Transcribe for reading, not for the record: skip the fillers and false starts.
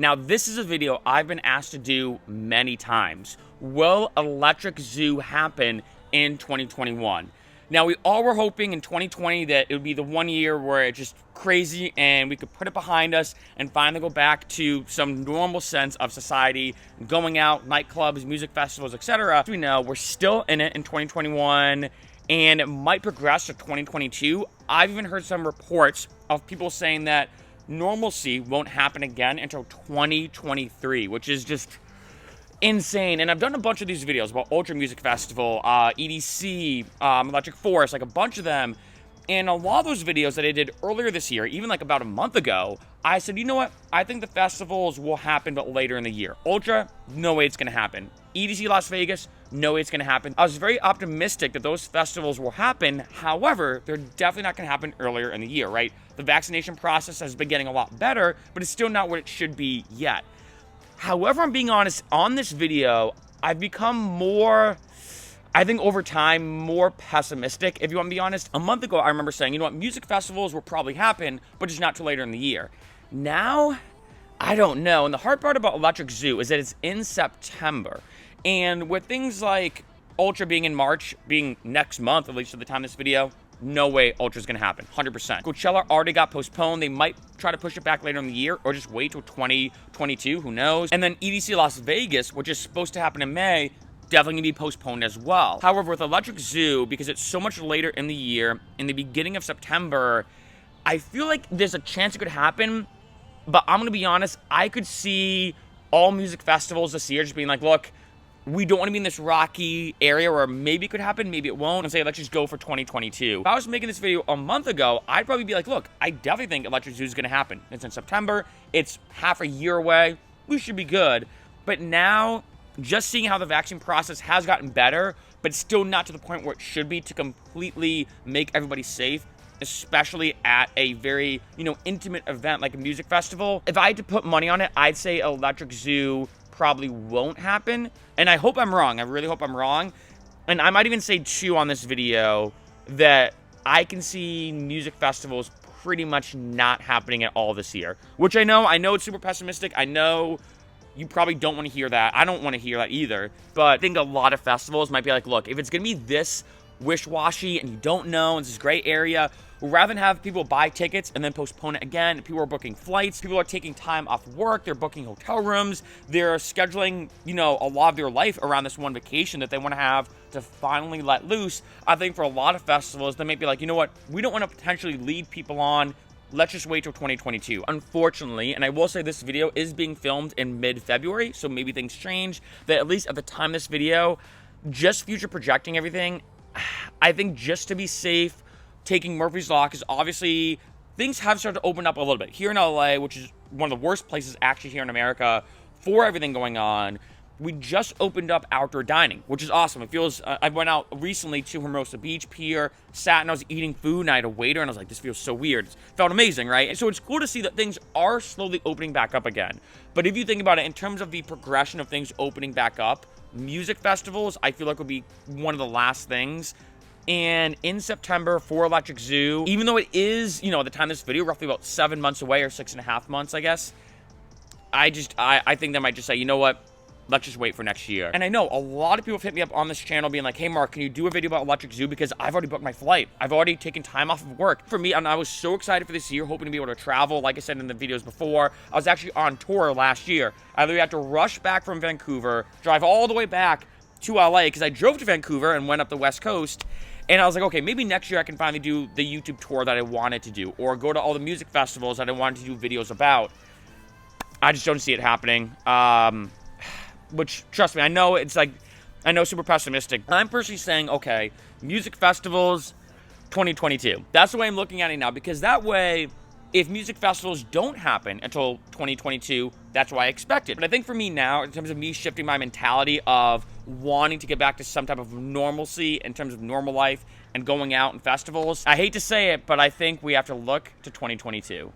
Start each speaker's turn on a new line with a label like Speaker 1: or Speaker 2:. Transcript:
Speaker 1: Now, this is a video I've been asked to do many times. Will Electric Zoo happen in 2021? Now, we all were hoping in 2020 that it would be the one year where it's just crazy and we could put it behind us and finally go back to some normal sense of society, going out, nightclubs, music festivals, etc. As we know, we're still in it in 2021 and it might progress to 2022. I've even heard some reports of people saying that normalcy won't happen again until 2023, which is just insane. And I've done a bunch of these videos about Ultra Music Festival, EDC, Electric Forest, like a bunch of them. And a lot of those videos that I did earlier this year, even like about a month ago, I said, you know what? I think the festivals will happen, but later in the year. Ultra, no way it's going to happen. EDC Las Vegas, no way it's going to happen. I was very optimistic that those festivals will happen. However, they're definitely not going to happen earlier in the year, right? The vaccination process has been getting a lot better, but it's still not what it should be yet. However, I'm being honest, on this video, I've become more, I think over time, more pessimistic, if you want to be honest. A month ago, I remember saying, you know what, music festivals will probably happen, but just not till later in the year. Now, I don't know. And the hard part about Electric Zoo is that it's in September. And with things like Ultra being in March, being next month, at least at the time of this video, no way Ultra's gonna happen, 100%. Coachella already got postponed. They might try to push it back later in the year or just wait till 2022, who knows? And then EDC Las Vegas, which is supposed to happen in May, definitely gonna be postponed as well. However, with Electric Zoo, because it's so much later in the year, in the beginning of September, I feel like there's a chance it could happen, but I'm gonna be honest, I could see all music festivals this year just being like, look, we don't want to be in this rocky area where maybe it could happen, maybe it won't, and say, let's just go for 2022. If I was making this video a month ago, I'd probably be like, look, I definitely think Electric Zoo is going to happen. It's in September. It's half a year away. We should be good. But now, just seeing how the vaccine process has gotten better, but still not to the point where it should be to completely make everybody safe, especially at a very, intimate event like a music festival. If I had to put money on it, I'd say Electric Zoo probably won't happen, and I hope I'm wrong. I really hope I'm wrong. And I might even say too on this video that I can see music festivals pretty much not happening at all this year, which I know it's super pessimistic. I know you probably don't want to hear that. I don't want to hear that either, but I think a lot of festivals might be like, look, if it's gonna be this wish-washy and you don't know, and it's this gray area, rather than have people buy tickets and then postpone it again, people are booking flights, people are taking time off work, they're booking hotel rooms, they're scheduling, a lot of their life around this one vacation that they want to have to finally let loose. I think for a lot of festivals, they might be like, you know what, we don't want to potentially lead people on. Let's just wait till 2022. Unfortunately, and I will say this video is being filmed in mid-February, so maybe things change, that at least at the time of this video, just future projecting everything, I think just to be safe, taking Murphy's Law, because obviously things have started to open up a little bit. Here in LA, which is one of the worst places actually here in America for everything going on, we just opened up outdoor dining, which is awesome. It feels, I went out recently to Hermosa Beach Pier, sat and I was eating food, and I had a waiter, and I was like, this feels so weird. It felt amazing, right? And so it's cool to see that things are slowly opening back up again. But if you think about it, in terms of the progression of things opening back up, music festivals, I feel like would be one of the last things. And in September for Electric Zoo, even though it is, at the time of this video, roughly about 7 months away, or 6.5 months, I guess, I think they might just say, you know what, let's just wait for next year. And I know a lot of people have hit me up on this channel being like, hey Mark, can you do a video about Electric Zoo, because I've already booked my flight. I've already taken time off of work. For me, and I was so excited for this year, hoping to be able to travel. Like I said in the videos before, I was actually on tour last year. I literally had to rush back from Vancouver, drive all the way back to LA, because I drove to Vancouver and went up the West Coast. And I was like, okay, maybe next year I can finally do the YouTube tour that I wanted to do, or go to all the music festivals that I wanted to do videos about. I just don't see it happening. Which, trust me, I know super pessimistic. I'm personally saying, okay, music festivals, 2022. That's the way I'm looking at it now, because that way, if music festivals don't happen until 2022, that's what I expected. But I think for me now, in terms of me shifting my mentality of wanting to get back to some type of normalcy in terms of normal life and going out and festivals, I hate to say it, but I think we have to look to 2022.